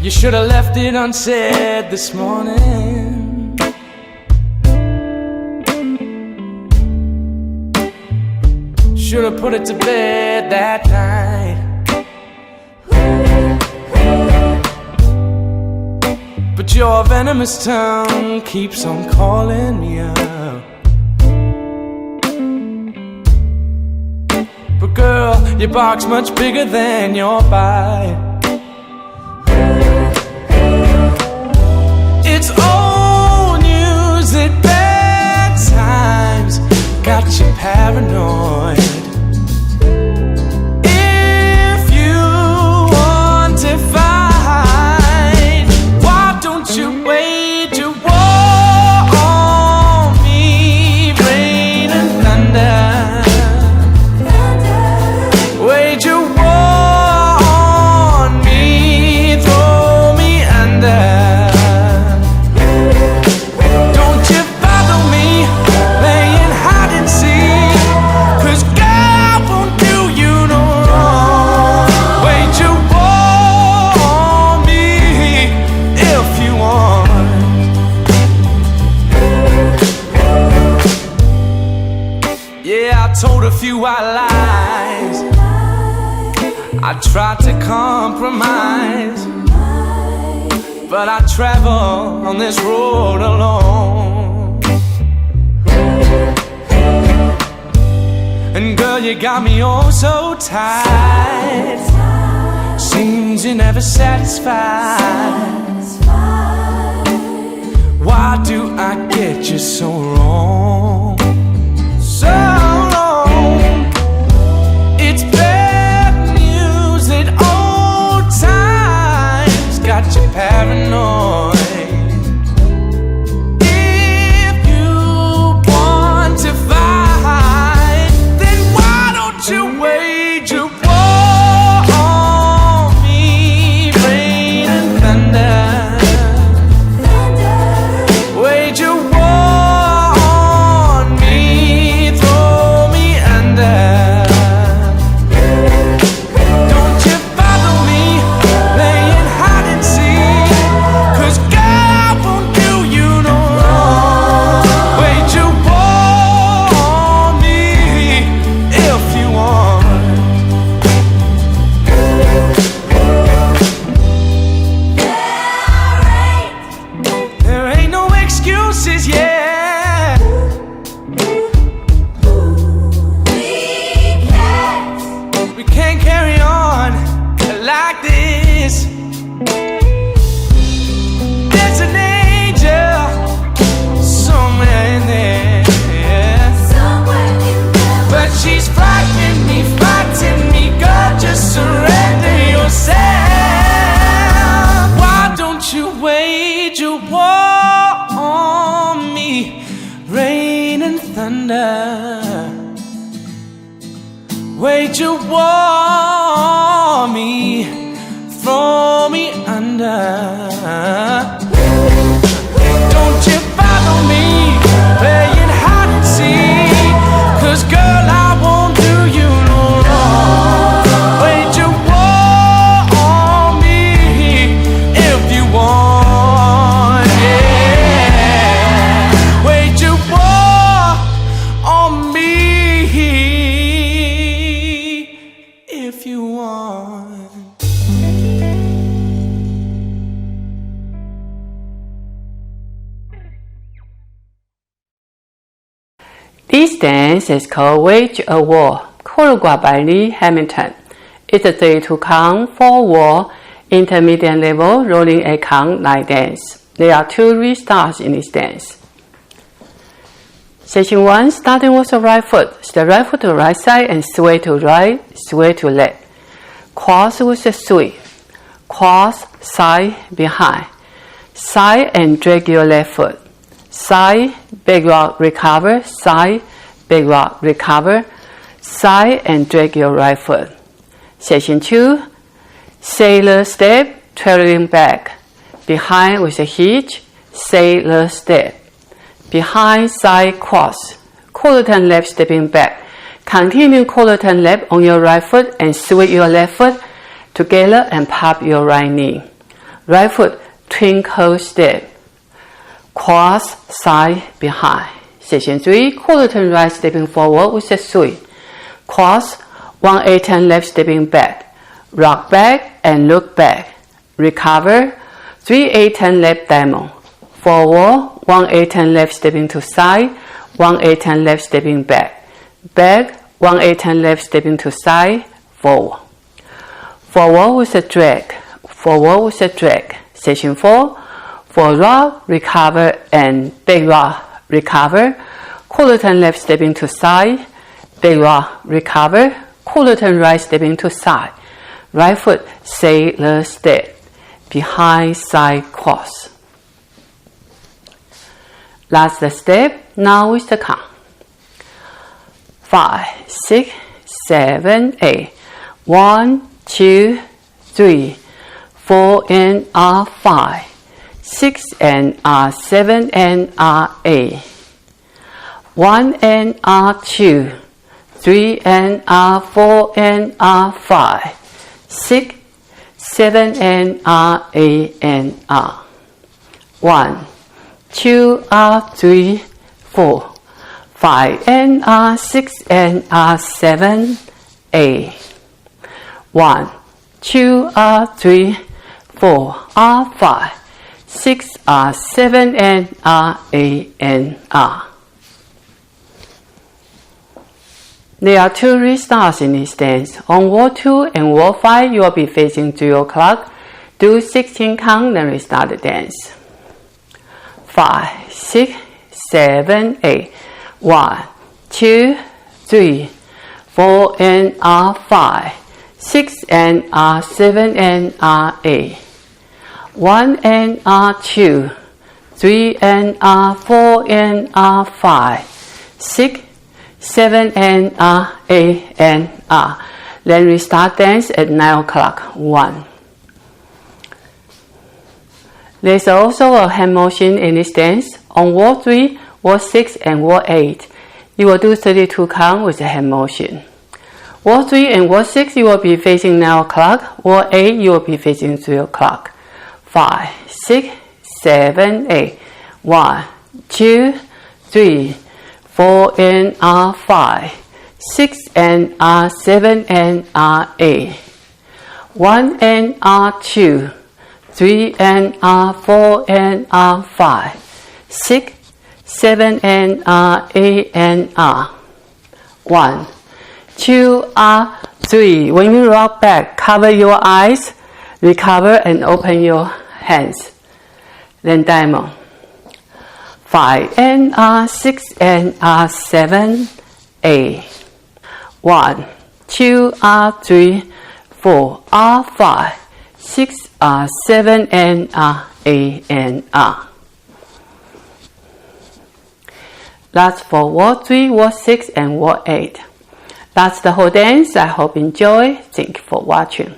You should have left it unsaid this morning. Should have put it to bed that night. But your venomous tongue keeps on calling me out. But girl, your bark's much bigger than your bite. It's old news that bad times got you paranoid. If you want to fight, why don't you wage a war on me? Rain and thunder, wage a war on me, throw me under. Don't you bother me playing hide and seek, 'cause God won't do you no wrong. Wage a war on me if you want. Yeah, I told a few white lies. I tried to compromise, but I travel on this road alone. And girl, you got me oh so tight. Seems you're never satisfied. Why do I get you so wrong? So wrong. It's bad news that old times got you paranoid. If you want to fight, then why don't you wage a war on me? Rain and thunder, wage a war on me, throw me under. Don't you bother me playing hide and seek, 'cause God won't do you no wrong. Wage a war on me if you want. There ain't no excuses, yeah. We can't carry on like this. There's an angel somewhere in there, but she's frightening me, God, just surrender yourself. Why don't you wage a war on me? Rain and thunder, wage a war on me, throw me under. Don't you bother me playing hide and seek, 'cause girl, I won't do you no wrong. Wage a war on me if you want, yeah. Wage a war on me if you want. This dance is called Wage a War, choreographed by Lee Hamilton. It's a 3-2 count, 4-wall, intermediate level, rolling 8 count, line dance. There are 2 restarts in this dance. Section 1, starting with the right foot. Step right foot to the right side and sway to right, sway to left. Cross with the swing. Cross, side, behind. Side and drag your left foot. Side, back rock, recover, side, back rock, recover, side and drag your right foot. Section 2, sailor step, traveling back, behind with a hitch, sailor step, behind side cross, quarter turn left stepping back, continue quarter turn left on your right foot and swing your left foot together and pop your right knee. Right foot twinkle step. Cross side behind. Section 3, quarter turn right stepping forward with a swing. Cross 1/8 turn left stepping back. Rock back and look back. Recover 3/8 turn left diamond. Forward 1/8 turn left stepping to side. 1/8 turn left stepping back. Back 1/8 turn left stepping to side. Forward. Forward with a drag. Forward with a drag. Section 4. For rock, recover and big rock, recover. Quarter turn left stepping to side. Big rock, recover. Quarter turn right stepping to side. Right foot sailor step. Behind side cross. Last step. Now is the count. 5, 6, 7, 8. 1, 2, 3, 4 and R5. 6 and R7 and R8. 1 and R2. 3 and R4 and R5. 6, 7 and R8 and R1. 2 R3, 4. 5 and R6 and R7, 8. 1, 2 R3, 4 R5. 6 R7 and R8 and R. There are 2 restarts in this dance. On wall 2 and wall 5, you will be facing 3 o'clock. Do 16 count, then restart the dance. 5, 6, 7, 8. 1, 2, 3, 4 and R5. 6 and R7 and R8. 1 and R2, 3 and R4 and R5, 6, 7 and R8 and R. Then we start dance at 9 o'clock, 1. There's also a hand motion in this dance. On wall 3, wall 6 and wall 8, you will do 32 count with the hand motion. Wall 3 and wall 6, you will be facing 9 o'clock. Wall 8, you will be facing 3 o'clock. 5, 6, 7, 8. 1, 2, 3, 4 and R5. 6 and R7 and R8. 1 and R2. 3 and R4 and R5. 6, 7 and R8 and R. 1, 2 R3. When you rock back, cover your eyes. Recover and open your hands. Then diamond. 5 and R6 and R7, 8. 1, 2 R3, 4 R5, 6 R7 and R8 and R. That's for wall 3, wall 6 and wall 8. That's the whole dance. I hope you enjoy. Thank you for watching.